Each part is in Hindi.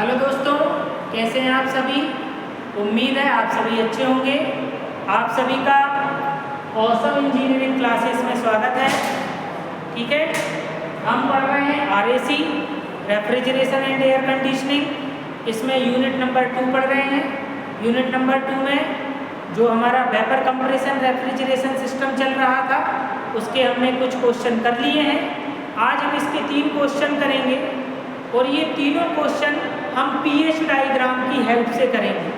हेलो दोस्तों, कैसे हैं आप सभी। उम्मीद है आप सभी अच्छे होंगे। आप सभी का ऑसम इंजीनियरिंग क्लासेस में स्वागत है। ठीक है, हम पढ़ रहे हैं RAC refrigeration and air conditioning. इसमें यूनिट नंबर 2 पढ़ रहे हैं। यूनिट नंबर 2 में जो हमारा वेपर कंप्रेशन रेफ्रिजरेशन सिस्टम चल रहा था उसके हमने कुछ क्वेश्चन कर लिए हैं। आज हम इसके 3 क्वेश्चन करेंगे और ये तीनों क्वेश्चन हम pH डायग्राम की हेल्प से करेंगे।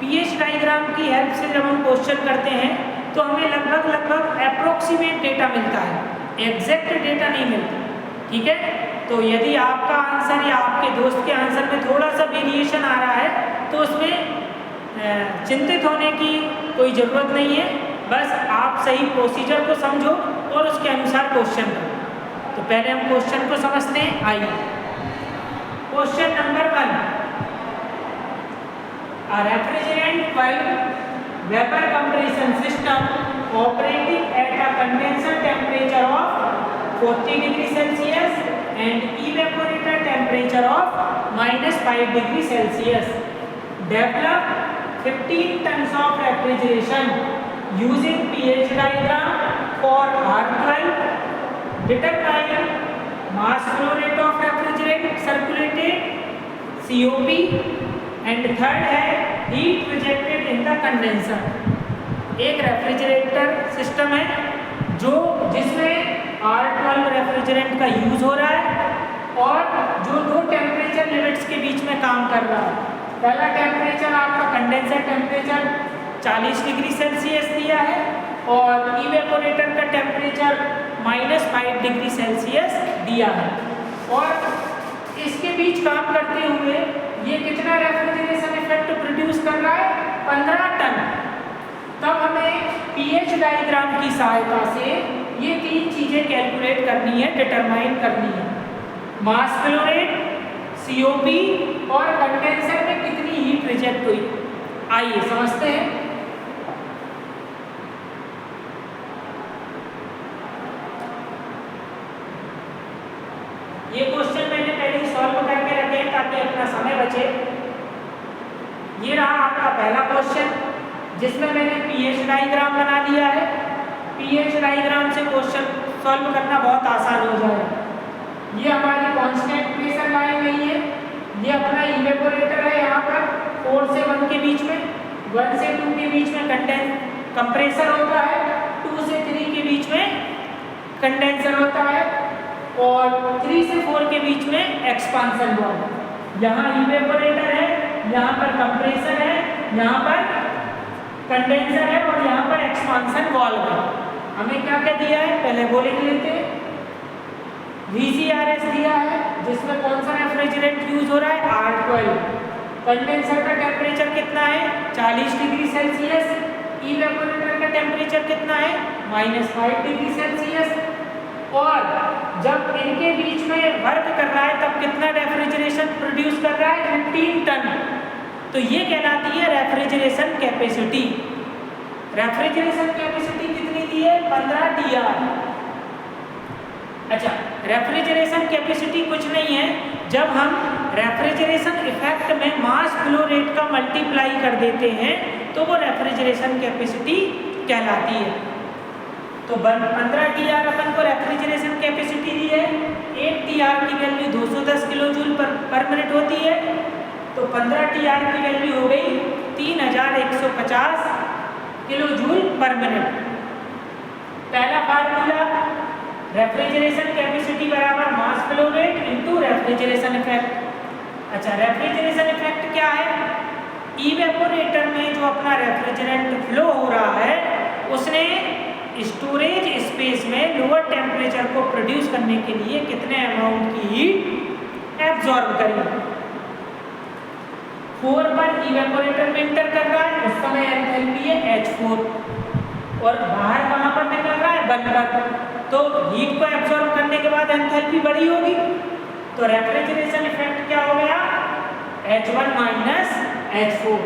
pH डायग्राम की हेल्प से जब हम क्वेश्चन करते हैं तो हमें लगभग अप्रोक्सीमेट डेटा मिलता है, एग्जैक्ट डेटा नहीं मिलता। ठीक है, तो यदि आपका आंसर या आपके दोस्त के आंसर में थोड़ा सा वेरिएशन आ रहा है तो उसमें चिंतित होने की कोई ज़रूरत नहीं है। बस आप सही प्रोसीजर को समझो और उसके अनुसार क्वेश्चन करो। तो पहले हम क्वेश्चन को समझते हैं। आइए, question number 1, a refrigerant valve vapor compression system operating at a condenser temperature of 40 degree Celsius and evaporator temperature of -5 degree Celsius develop 15 tons of refrigeration using pH diagram for R12. Determine mass flow rate of refrigerant circulated COP and third है heat rejected in the condenser। एक रेफ्रिजरेटर सिस्टम है जिसमें R12 रेफ्रिजरेंट का यूज हो रहा है और जो दो टेम्परेचर लिमिट्स के बीच में काम कर रहा है। पहला टेम्परेचर आपका कंडेंसर टेम्परेचर 40 डिग्री सेल्सियस दिया है और इवेपोरेटर का टेम्परेचर -5 डिग्री सेल्सियस दिया है और इसके बीच काम करते हुए ये कितना रेफ्रिजरेशन इफेक्ट प्रोड्यूस कर रहा है? 15 टन। तब हमें pH डायग्राम की सहायता से ये 3 चीज़ें कैलकुलेट करनी है, डिटरमाइन करनी है। मास फ्लो रेट, COP और कंडेंसर में कितनी हीट रिजेक्ट हुई। आइए समझते हैं। ये क्वेश्चन मैंने पहले ही सॉल्व करके रखे हैं ताकि अपना समय बचे। ये रहा आपका पहला क्वेश्चन जिसमें मैंने pH डायग्राम बना लिया है। pH डायग्राम से क्वेश्चन सॉल्व करना बहुत आसान हो जाएगा। ये हमारी कांस्टेंट प्रेशर लाइन नहीं है, ये अपना इवेपोरेटर है। यहाँ पर 4 से 1 के बीच में, 1 से 2 के बीच में कंप्रेसर होता है, 2 से 3 के बीच में कंडेंसर होता है और 3 से 4 के बीच में एक्सपांशन वाल्व। यहाँ इवेपोरेटर है, यहाँ पर कंप्रेसर है, यहाँ पर कंडेंसर है और यहाँ पर एक्सपांशन वाल्व है। हमें क्या क्या दिया है पहले वो लिख लेते हैं। VCRS दिया है जिसमें कौन सा रेफ्रिजरेंट यूज हो रहा है? R12। कंडेंसर का टेम्परेचर कितना है? 40 डिग्री सेल्सियस। इवेपोरेटर का टेम्परेचर कितना है? -5 डिग्री सेल्सियस। और जब इनके बीच में वर्क कर रहा है तब कितना रेफ्रिजरेशन प्रोड्यूस कर रहा है? 15 टन। तो ये कहलाती है रेफ्रिजरेशन कैपेसिटी। रेफ्रिजरेशन कैपेसिटी कितनी दी है? 15 TR। अच्छा, रेफ्रिजरेशन कैपेसिटी कुछ नहीं है, जब हम रेफ्रिजरेशन इफेक्ट में मास फ्लो रेट का मल्टीप्लाई कर देते हैं तो वो रेफ्रिजरेशन कैपेसिटी कहलाती है। तो 15 TR अपन को रेफ्रिजरेशन कैपेसिटी दी है। 1 TR की वैल्यू 210 किलो जूल पर मिनट होती है, तो 15 TR की वैल्यू हो गई 3150 किलो जूल पर मिनट। पहला फार्मूला रेफ्रिजरेशन कैपेसिटी बराबर मास flow rate into refrigeration effect. अच्छा, रेफ्रिजरेशन इफेक्ट क्या है? इवेपोरेटर में जो अपना रेफ्रिजरेंट फ्लो हो रहा है उसने स्टोरेज स्पेस में लोअर टेम्परेचर को प्रोड्यूस करने के लिए कितने अमाउंट की हीट एब्जॉर्ब करी। 4 पर इवेपोरेटर में इंटर कर रहा है, उस समय एंथैल्पी है H4 और बाहर कहाँ पर निकल रहा है? 1 पर। तो हीट को एब्जॉर्ब करने के बाद एंथैल्पी बड़ी होगी, तो रेफ्रिजरेशन इफेक्ट क्या हो गया? H1 - H4।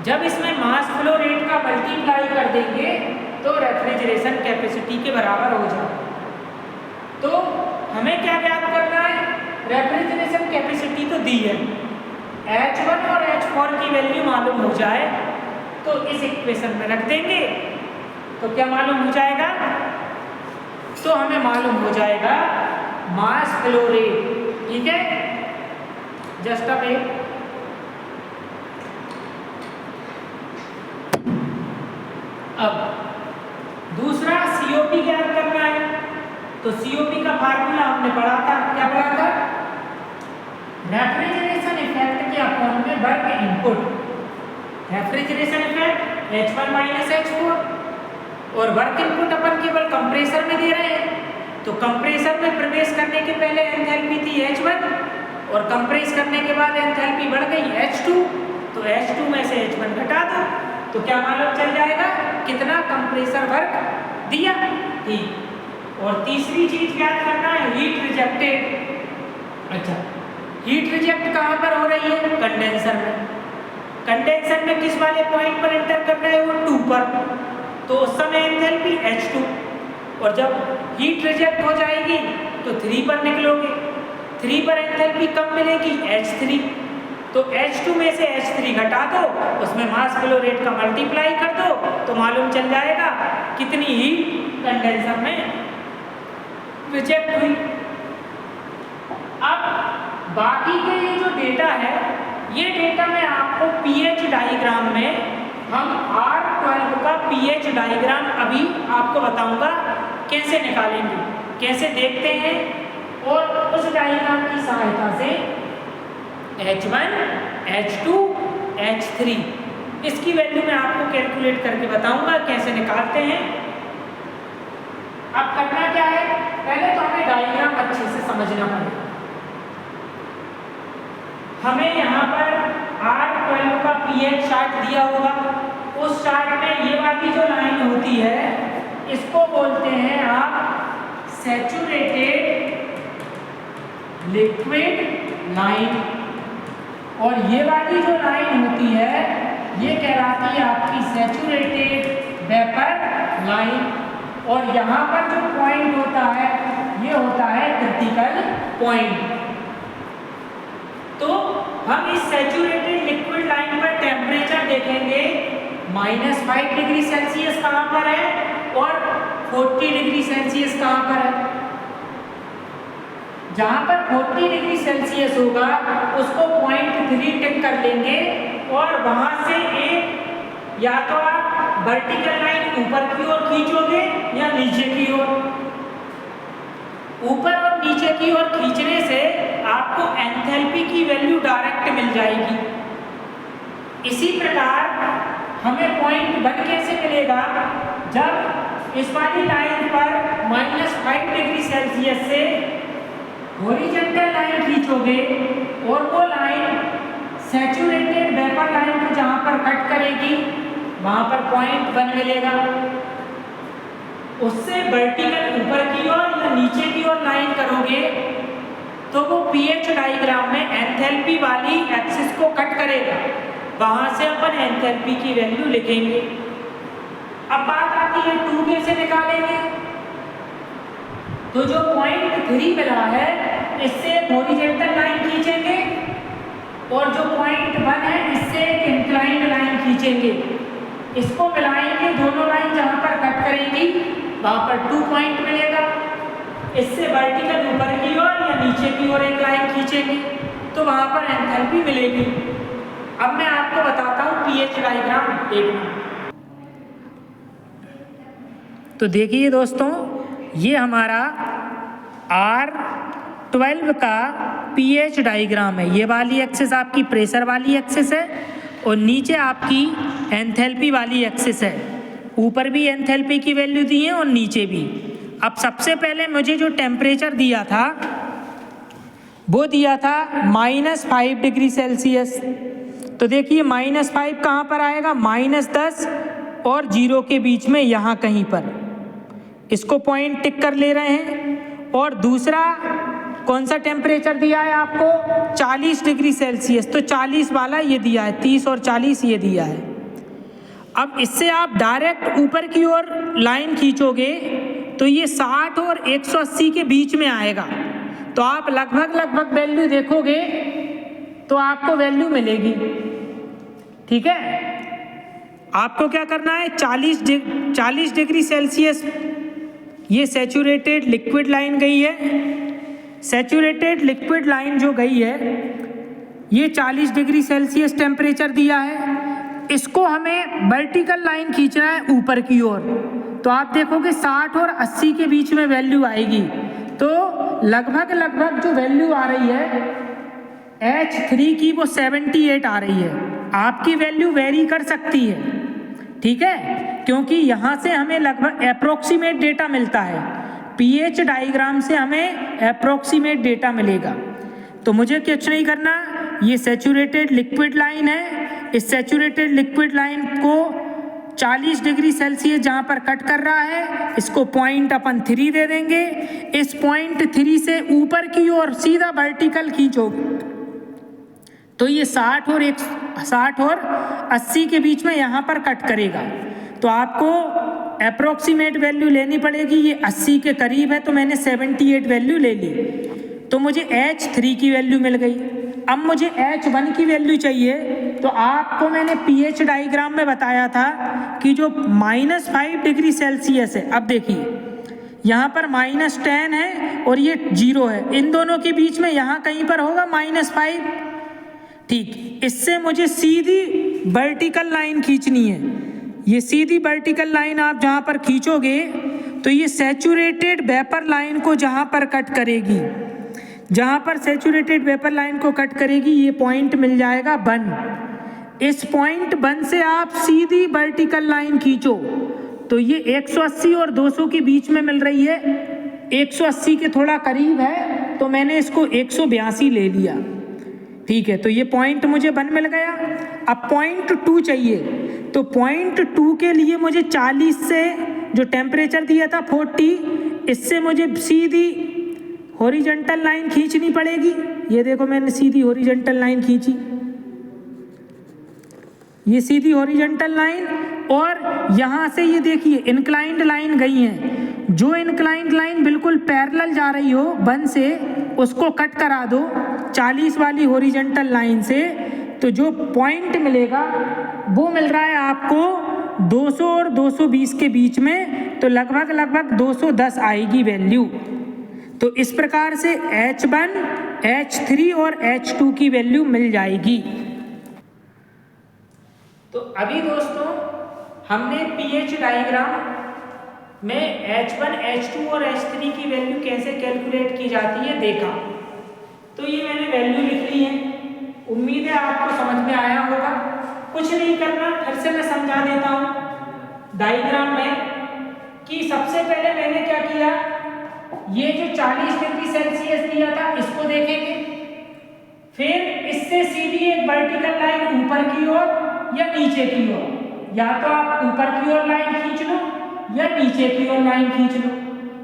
जब इसमें मास फ्लो रेट का मल्टीप्लाई कर देंगे तो रेफ्रिजरेशन कैपेसिटी के बराबर हो जाए। तो हमें क्या ज्ञात करना है? रेफ्रिजरेशन कैपेसिटी दी है, H1 और H4 की वैल्यू मालूम हो जाए तो इस इक्वेशन में रख देंगे, तो क्या मालूम हो जाएगा, तो हमें मालूम हो जाएगा मास फ्लो रेट। ठीक है, जस्ट अ वेट। अब दूसरा COP ज्ञात करना है, तो COP का फार्मूला हमने पढ़ा था, क्या पढ़ा था, रेफ्रिजरेशन इफेक्ट के अपॉन में work input, refrigeration effect H1 minus H4 और वर्क इनपुट अपन केवल कंप्रेसर में दे रहे हैं, तो कंप्रेसर में प्रवेश करने के पहले एंथैल्पी थी H1 और कंप्रेस करने के बाद एंथैल्पी बढ़ गई H2, तो H2 में से H1 घटा दो, तो क्या मालूम चल जाएगा कितना कंप्रेसर वर्क दिया। ठीक, और तीसरी चीज याद करना है हीट रिजेक्टेड। अच्छा, हीट रिजेक्ट कहाँ पर हो रही है, कंडेंसर में। कंडेंसर में किस वाले पॉइंट पर एंटर कर रहे हो, 2 पर, तो उस समय एंथैल्पी H2, और जब हीट रिजेक्ट हो जाएगी तो 3 पर निकलोगे, 3 पर एंथैल्पी कम मिलेगी H3, तो H2 में से H3 घटा दो, उसमें मास फ्लो रेट का मल्टीप्लाई कर दो, तो मालूम चल जाएगा कितनी हीट कंडेंसर में रिजेक्ट हुई। अब बाकी के ये जो डेटा है, ये डेटा मैं आपको pH डायग्राम में, हम R12 का pH डायग्राम अभी आपको बताऊंगा कैसे निकालेंगे, कैसे देखते हैं, और उस डायग्राम की सहायता से H1, H2, H3 इसकी वैल्यू मैं आपको कैलकुलेट करके बताऊंगा कैसे निकालते हैं। अब करना क्या है, पहले तो हमें डायग्राम अच्छे से समझना पड़ेगा। हमें यहाँ पर R12 का pH चार्ट दिया होगा, उस चार्ट में ये वाली जो लाइन होती है इसको बोलते हैं आप सैचुरेटेड लिक्विड लाइन, और ये वाली जो लाइन होती है ये कहलाती है आपकी सैचुरेटेड वेपर लाइन, और यहाँ पर जो पॉइंट होता है ये होता है क्रिटिकल पॉइंट। तो हम इस सैचुरेटेड लिक्विड लाइन पर टेम्परेचर देखेंगे, -5 डिग्री सेल्सियस कहाँ पर है और 40 डिग्री सेल्सियस कहाँ पर है। जहाँ पर 40 डिग्री सेल्सियस होगा उसको 0.3 टिक कर लेंगे, और वहाँ से एक या तो आप वर्टिकल लाइन ऊपर की ओर खींचोगे या नीचे की ओर। ऊपर और नीचे की ओर खींचने से आपको एंथैल्पी की वैल्यू डायरेक्ट मिल जाएगी। इसी प्रकार हमें पॉइंट 1 कैसे मिलेगा, जब इस वाली लाइन पर -5 डिग्री सेल्सियस से हॉरिजॉन्टल लाइन खींचोगे और वो लाइन सैचुरेटेड वेपर लाइन को जहाँ पर कट करेगी वहाँ पर पॉइंट 1 मिलेगा। उससे वर्टिकल ऊपर की ओर या नीचे की ओर लाइन करोगे तो वो pH डायग्राम में एंथैल्पी वाली एक्सिस को कट करेगा, वहाँ से अपन एंथैल्पी की वैल्यू लिखेंगे। अब बात आती है 2 कैसे निकालेंगे, तो जो 0.3 मिला है इससे एक हॉरिजॉन्टल लाइन खींचेंगे, और जो 0.1 है इससे एक इंक्लाइंड लाइन खींचेंगे, इसको मिलाएंगे, दोनों लाइन जहाँ पर कट करेंगी वहाँ पर 2 पॉइंट मिलेगा। इससे वर्टिकल ऊपर की ओर या नीचे की ओर एक लाइन खींचेंगे तो वहाँ पर एंथैल्पी मिलेगी। अब मैं आपको बताता हूँ pH डायग्राम देखना। तो देखिए दोस्तों, ये हमारा R12 का pH डायग्राम है। ये वाली एक्सिस आपकी प्रेशर वाली एक्सिस है और नीचे आपकी एंथैल्पी वाली एक्सिस है। ऊपर भी एंथैल्पी की वैल्यू दी है और नीचे भी। अब सबसे पहले मुझे जो टेम्परेचर दिया था वो दिया था -5 डिग्री सेल्सियस। तो देखिए -5 कहाँ पर आएगा, -10 और 0 के बीच में यहाँ कहीं पर, इसको पॉइंट टिक कर ले रहे हैं। और दूसरा कौन सा टेम्परेचर दिया है आपको, 40 डिग्री सेल्सियस। तो 40 वाला ये दिया है, 30 और 40 ये दिया है। अब इससे आप डायरेक्ट ऊपर की ओर लाइन खींचोगे तो ये 60 और 180 के बीच में आएगा। तो आप लगभग वैल्यू देखोगे तो आपको वैल्यू मिलेगी। ठीक है, आपको क्या करना है, 40 डिग्री सेल्सियस ये सैचुरेटेड लिक्विड लाइन गई है। सैचुरेटेड लिक्विड लाइन जो गई है ये 40 डिग्री सेल्सियस टेम्परेचर दिया है। इसको हमें वर्टिकल लाइन खींचना है ऊपर की ओर। तो आप देखोगे 60 और 80 के बीच में वैल्यू आएगी। तो लगभग जो वैल्यू आ रही है H3 की वो 78 आ रही है। आपकी वैल्यू वेरी कर सकती है, ठीक है, क्योंकि यहाँ से हमें लगभग अप्रोक्सीमेट डेटा मिलता है। पीएच डायग्राम से हमें अप्रोक्सीमेट डेटा मिलेगा। तो मुझे कुछ नहीं करना, ये सैचुरेटेड लिक्विड लाइन है। इस सैचुरेटेड लिक्विड लाइन को 40 डिग्री सेल्सियस जहाँ पर कट कर रहा है इसको 0.3 दे देंगे। इस 0.3 से ऊपर की ओर सीधा वर्टिकल खींचोगे तो ये 60 और 80 के बीच में यहाँ पर कट करेगा। तो आपको अप्रोक्सीमेट वैल्यू लेनी पड़ेगी। ये 80 के करीब है तो मैंने 78 वैल्यू ले ली। तो मुझे H3 की वैल्यू मिल गई। अब मुझे H1 की वैल्यू चाहिए। तो आपको मैंने पीएच डायग्राम में बताया था कि जो -5 डिग्री सेल्सियस है, अब देखिए यहाँ पर -10 है और ये 0 है, इन दोनों के बीच में यहाँ कहीं पर होगा -5। ठीक, इससे मुझे सीधी वर्टिकल लाइन खींचनी है। ये सीधी वर्टिकल लाइन आप जहाँ पर खींचोगे तो ये सैचुरेटेड वेपर लाइन को जहाँ पर कट करेगी, जहाँ पर सैचुरेटेड वेपर लाइन को कट करेगी ये पॉइंट मिल जाएगा 1। इस पॉइंट 1 से आप सीधी वर्टिकल लाइन खींचो तो ये 180 और 200 के बीच में मिल रही है। 180 के थोड़ा करीब है तो मैंने इसको 182 ले लिया। ठीक है, तो ये पॉइंट मुझे 1 मिल गया। अब पॉइंट 2 चाहिए। तो पॉइंट 2 के लिए मुझे 40 से जो टेम्परेचर दिया था 40, इससे मुझे सीधी हॉरिजॉन्टल लाइन खींचनी पड़ेगी। ये देखो मैंने सीधी हॉरिजॉन्टल लाइन खींची, ये सीधी हॉरिजॉन्टल लाइन, और यहाँ से ये देखिए इंक्लाइंड लाइन गई है। जो इंक्लाइंड लाइन बिल्कुल पैरेलल जा रही हो 1 से उसको कट करा दो 40 वाली हॉरिजॉन्टल लाइन से। तो जो पॉइंट मिलेगा वो मिल रहा है आपको 200 और 220 के बीच में। तो लगभग 210 आएगी वैल्यू। तो इस प्रकार से H1, H3 और H2 की वैल्यू मिल जाएगी। तो अभी दोस्तों हमने पीएच डायग्राम में H1, H2 और H3 की वैल्यू कैसे कैलकुलेट की जाती है देखा। तो ये मैंने वैल्यू लिख ली है। उम्मीद है आपको समझ में आया होगा। कुछ नहीं करना, फिर से मैं समझा देता हूँ डायग्राम में कि सबसे पहले मैंने क्या किया, ये जो 40 डिग्री सेल्सियस दिया था इसको देखेंगे, फिर इससे सीधी एक वर्टिकल लाइन ऊपर की ओर या नीचे की ओर, या तो आप ऊपर की ओर लाइन खींच लो या नीचे की ओर लाइन खींच लो,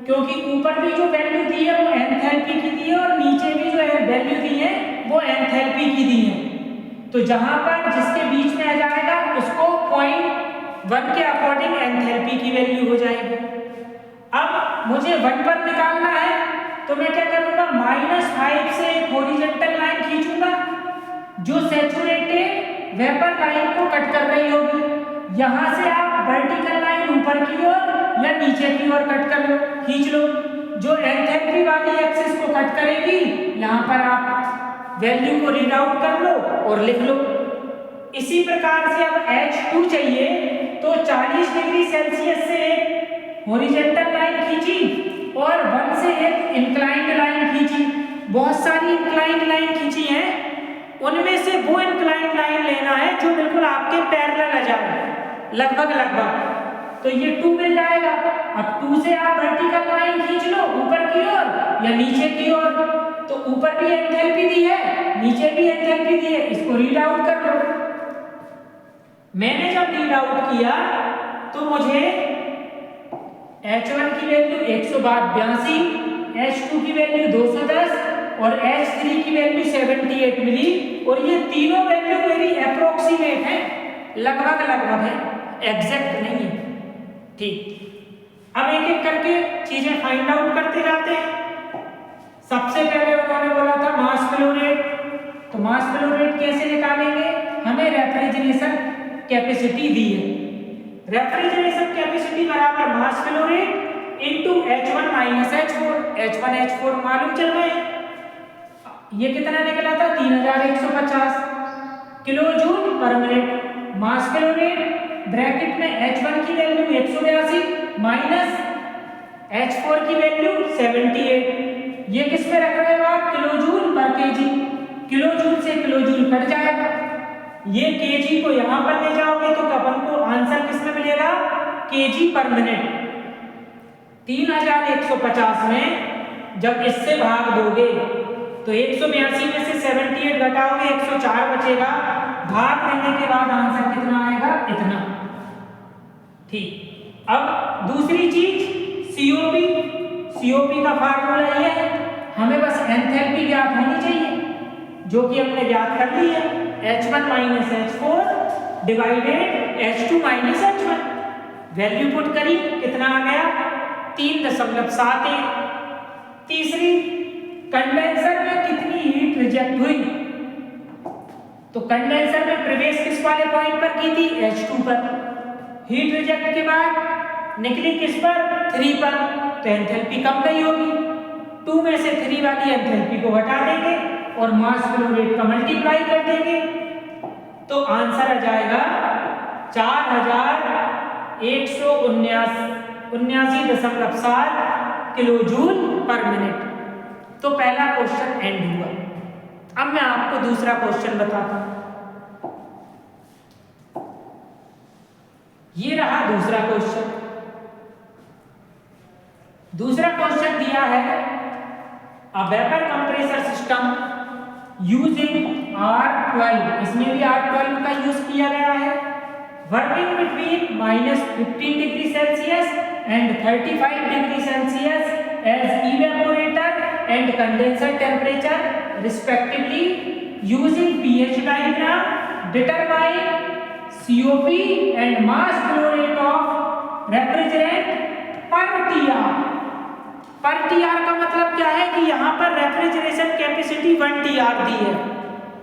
क्योंकि ऊपर भी जो वैल्यू दी है वो एंथैल्पी की दी है और नीचे भी जो वैल्यू दी है वो एंथैल्पी की दी है। तो जहां पर जिसके बीच में आ जाएगा उसको 0.1 के अकॉर्डिंग एंथैल्पी की वैल्यू हो जाएगी। अब मुझे 1 पर निकालना है तो मैं क्या करूंगा, -5 से एक हॉरिजॉन्टल लाइन खींचूंगा जो सैचुरेटेड वेपर लाइन को कट कर रही होगी। यहां से आप वर्टिकल लाइन ऊपर की ओर या नीचे की ओर कट कर लो, खींच लो, जो एंथैल्पी वाली एक्सिस को कट करेगी। यहां पर आप वैल्यू को रीड आउट कर लो और लिख लो। इसी प्रकार से अब H2 चाहिए तो 40 डिग्री सेल्सियस से एक हॉरिजॉन्टल लाइन खींची और 1 से एक इंक्लाइंड लाइन खींची। बहुत सारी इंक्लाइंड लाइन खींची है, उनमें से वो इंक्लाइंड लाइन लेना है जो बिल्कुल आपके पैरेलल आ जाए, लगभग। तो ये 2 मिल जाएगा। अब 2 से आप वर्टिकल लाइन खींच लो ऊपर की ओर या नीचे की ओर। तो ऊपर भी एंथैल्पी दी है, नीचे भी एंथैल्पी दी है, इसको रीड आउट कर लो। मैंने जब रीड आउट किया तो मुझे H1 की वैल्यू 182, H2 की वैल्यू 210 और H3 की वैल्यू 78 मिली। और ये तीनों वैल्यू मेरी अप्रोक्सीमेट है, लगभग है, एग्जैक्ट नहीं है। ठीक, अब एक एक करके चीजें फाइंड आउट करते जाते हैं। सबसे पहले उन्होंने बोला था मास फ्लो रेट, तो मास फ्लो रेट कैसे निकालेंगे? हमें रेफ्रिजरेशन कैपेसिटी दी है, रेफ्रिजरेशन कैपेसिटी बराबर मास flow rate into H1 minus H4। H1 H4 मालूम चल रहे हैं, ये कितना निकला था 3150 किलो जूल पर मिनट। मास फ्लो रेट ब्रैकेट में H1 की वैल्यू 182 माइनस H4 की वैल्यू 78, ये किस में रख रहे हो आप? किलो जूल पर केजी। किलो जूल से किलो जूल कट जाएगा, ये केजी को यहां पर ले जाओगे तो अपन को आंसर किस में मिलेगा? केजी पर मिनट। 3150 में जब इससे भाग दोगे तो 182 में से 78 घटाओगे 104 बचेगा, भाग देने के बाद आंसर कितना आएगा? इतना। ठीक, अब दूसरी चीज सीओपी। सीओपी का फार्मूला ये है, हमें बस एंथैल्पी ज्ञात होनी चाहिए जो कि हमने ज्ञात कर ली है, H1 minus H4 divided H2 minus H1। Value put करी, कितना आ गया? 3.71। तीसरी, कंडेंसर में कितनी हीट रिजेक्ट हुई? तो कंडेंसर में प्रवेश किस वाले पॉइंट पर की थी? H2 पर। हीट रिजेक्ट के बाद निकली किस पर? 3 पर, तो एंथैल्पी कम गई होगी। 2 में से 3 वाली एंथैल्पी को हटा देंगे और मास फ्लो रेट का मल्टीप्लाई कर देंगे तो आंसर आ जाएगा 4179.7 किलो जूल पर मिनट। तो पहला क्वेश्चन एंड हुआ। अब मैं आपको दूसरा क्वेश्चन बताता हूं। ये रहा दूसरा क्वेश्चन। दूसरा क्वेश्चन दिया है a vapour compressor system using R12, इसमें भी R12 का यूज किया गया है, working between -15 degree Celsius and 35 degree Celsius as evaporator and condenser temperature respectively, using pH diagram determine COP and mass flow rate of refrigerant per TR। पर TR का मतलब क्या है कि यहाँ पर रेफ्रिजरेशन कैपेसिटी 1 TR दी है,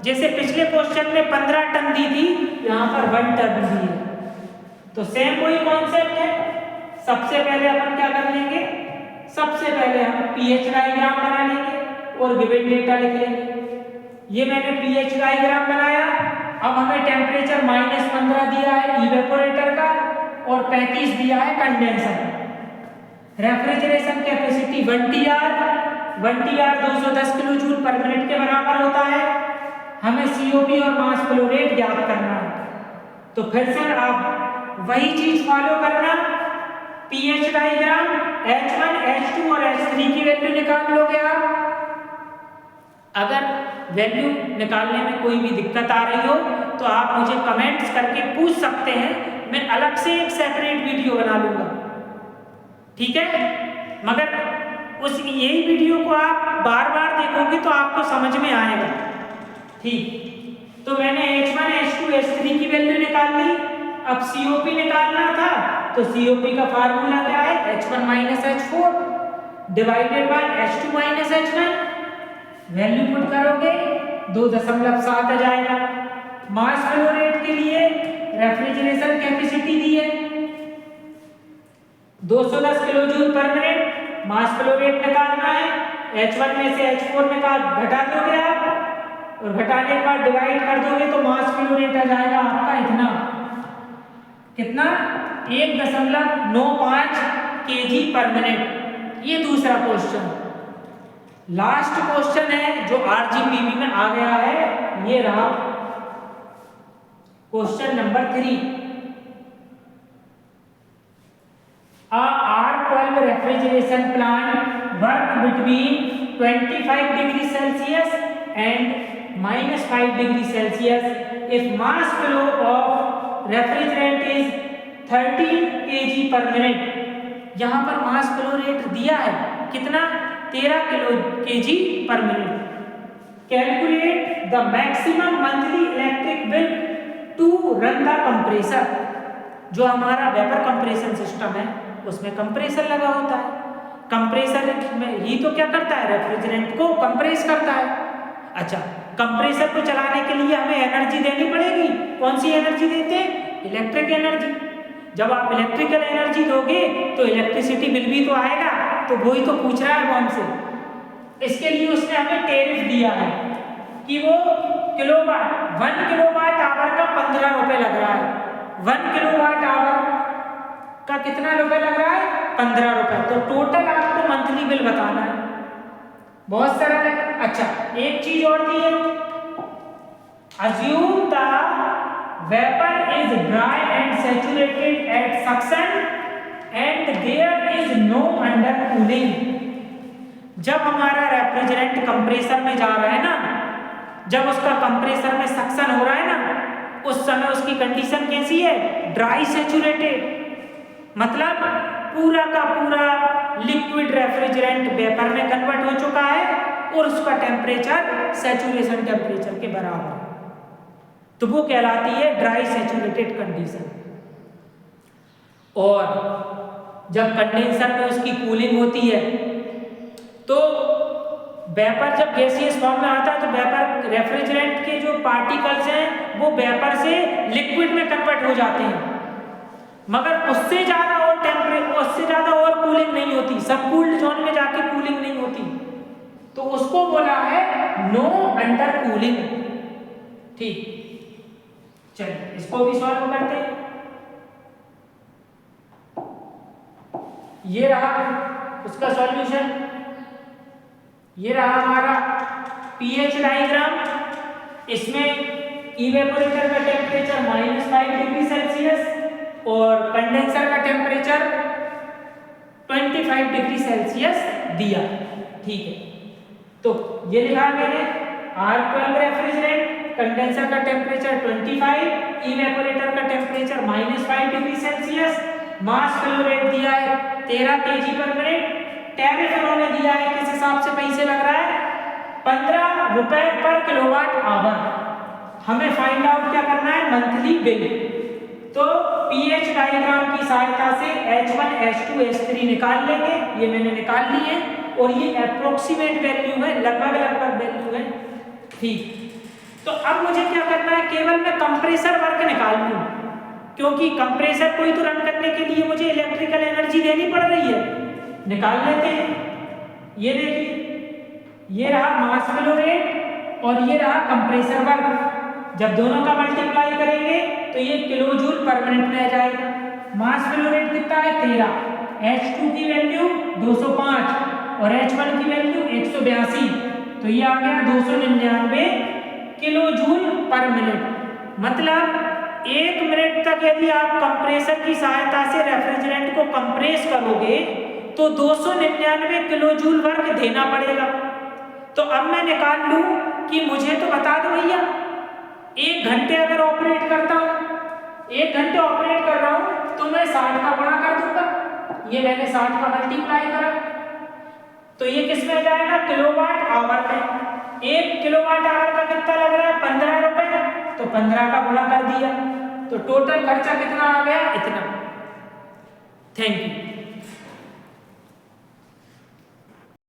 जैसे पिछले क्वेश्चन में 15 टन दी थी, यहाँ पर 1 टन दी है। तो सेम वही कॉन्सेप्ट है। सबसे पहले अपन क्या कर लेंगे? सबसे पहले हम pH डायग्राम बना लेंगे और गिवन डेटा लिख लेंगे। ये मैंने pH डायग्राम बनाया। अब हमें टेम्परेचर -15 दिया है इवेपोरेटर का और 35 दिया है कंडेंसर का। Refrigeration capacity 1 TR 210 kilo joule पर मिनट के बराबर होता है। हमें COP और मास फ्लो रेट ज्ञात करना है। तो फिर से आप वही चीज फॉलो करना, pH डायग्राम H1 H2 और H3 की वैल्यू निकाल लोगे आप। अगर वैल्यू निकालने में कोई भी दिक्कत आ रही हो तो आप मुझे कमेंट्स करके पूछ सकते हैं, मैं अलग से एक सेपरेट वीडियो बना लूंगा, ठीक है? मगर उस यही वीडियो को आप बार बार देखोगे तो आपको समझ में आएगा, ठीक? तो मैंने H1 H2 H3 की वैल्यू निकाल ली। अब COP निकालना था तो COP का फार्मूला क्या है? H1 minus H4 divided by H2 minus H1। Value put करोगे 2.7 आ जाएगा। मास फ्लो रेट के लिए रेफ्रिजरेशन कैपेसिटी दी है 210 किलो जूल पर मिनट। मास फ्लो रेट निकालना है, H1 में से H4 घटा दोगे आप और घटाने के बाद डिवाइड कर दोगे तो मास फ्लो रेट आ जाएगा आपका इतना, कितना? 1.95 kg पर मिनट। ये दूसरा क्वेश्चन। लास्ट क्वेश्चन है जो RGPV में आ गया है, ये रहा question number 3। R12 refrigeration plant work between 25 degree Celsius and -5 degree Celsius if mass flow of refrigerant is 13 kg per minute। यहाँ पर मास फ्लो रेट दिया है कितना? 13 kg per minute। Calculate the maximum monthly electric bill to run the compressor. जो हमारा वेपर कंप्रेशन सिस्टम है उसमें कंप्रेसर लगा होता है, कंप्रेसर में ही तो क्या करता है? रेफ्रिजरेंट को कंप्रेस करता है। अच्छा, कंप्रेसर को चलाने के लिए हमें एनर्जी देनी पड़ेगी। कौन सी एनर्जी देते हैं? Electric energy. जब आप इलेक्ट्रिकल एनर्जी दोगे तो इलेक्ट्रिसिटी बिल भी तो आएगा। तो वही तो पूछ रहा है वो हमसे। इसके लिए उसने हमें टैरिफ दिया है कि वो किलोवाट 1 किलोवाट आवर का 15 रुपए लग रहा है। 1 किलोवाट आवर का कितना रुपए लग रहा है? 15 रुपए। तो टोटल आपको मंथली बिल बताना है। बहुत सरल है। अच्छा, एक चीज और दी है, assume the vapor is dry and saturated at suction and there is no undercooling। जब हमारा रेफ्रिजरेंट कंप्रेसर में जा रहा है ना, जब उसका कंप्रेसर में सक्शन हो रहा है ना, उस समय उसकी कंडीशन कैसी है? ड्राई सैचुरेटेड, मतलब पूरा का पूरा लिक्विड रेफ्रिजरेंट वेपर में कन्वर्ट हो चुका है और उसका टेम्परेचर सैचुरेशन टेम्परेचर के बराबर, तो वो कहलाती है ड्राई सैचुरेटेड कंडीशन। और जब कंडेंसर में उसकी कूलिंग होती है तो वेपर जब गैसियस फॉर्म में आता है तो वेपर रेफ्रिजरेंट के जो पार्टिकल्स हैं वो वेपर से लिक्विड में कन्वर्ट हो जाते हैं, मगर उससे ज़्यादा और कूलिंग नहीं होती, सब कूल्ड जोन में जाके कूलिंग नहीं होती, तो उसको बोला है नो अंडर कूलिंग। ठीक, चलिए इसको भी सॉल्व करते हैं। ये रहा उसका सॉल्यूशन, ये रहा हमारा पीएच डायग्राम। इसमें इवेपोरेटर का टेम्परेचर -5 डिग्री सेल्सियस और कंडेंसर का टेम्परेचर 25 डिग्री सेल्सियस दिया। ठीक है, तो ये लिखा मैंने R12 रेफ्रिजरेंट, कंडेंसर का टेम्परेचर 25, इवेपोरेटर का टेम्परेचर -5 डिग्री सेल्सियस, मास फ्लो रेट दिया है 13 kg पर मिनट, टैरिफ उन्होंने दिया है किस हिसाब से पैसे लग रहा है? 15 रुपए पर किलोवाट आवर। हमें फाइंड आउट क्या करना है? Monthly bill. तो पीएच डायग्राम की सहायता से H1 H2 H3 निकाल लेंगे, ये मैंने निकाल ली है और ये अप्रोक्सीमेट वैल्यू है, लगभग वैल्यू है। ठीक, तो अब मुझे क्या करना है? केवल मैं कंप्रेसर वर्क निकाल लूं, क्योंकि कंप्रेसर को ही तो रन करने के लिए मुझे इलेक्ट्रिकल एनर्जी देनी पड़ रही है। निकाल लेते हैं। ये देखिए, ये रहा मास फ्लो रेट और ये रहा कंप्रेसर वर्क। जब दोनों का मल्टीप्लाई करेंगे तो ये किलो जूल पर मिनट में आ जाएगा। मास फ्लो रेट कितना है? 13, H2 की वैल्यू 205 और H1 की वैल्यू 182, तो ये आ गया 299 किलो जूल पर मिनट। मतलब 1 मिनट तक यदि आप कंप्रेसर की सहायता से रेफ्रिजरेंट को कंप्रेस करोगे तो 299 किलो जूल वर्क देना पड़ेगा। तो अब मैं निकाल लूं कि मुझे तो बता दो भैया, 1 घंटे अगर ऑपरेट करता हूं, 1 घंटे ऑपरेट कर रहा हूं तो मैं 60 का गुणा कर दूंगा। ये मैंने 60 का मल्टीप्लाई करा तो ये किस में जाएगा? किलोवाट आवर में। 1 किलोवाट आवर का कितना लग रहा है? 15 रुपए, तो 15 का गुणा कर दिया, तो टोटल खर्चा कितना आ गया? इतना। Thank you.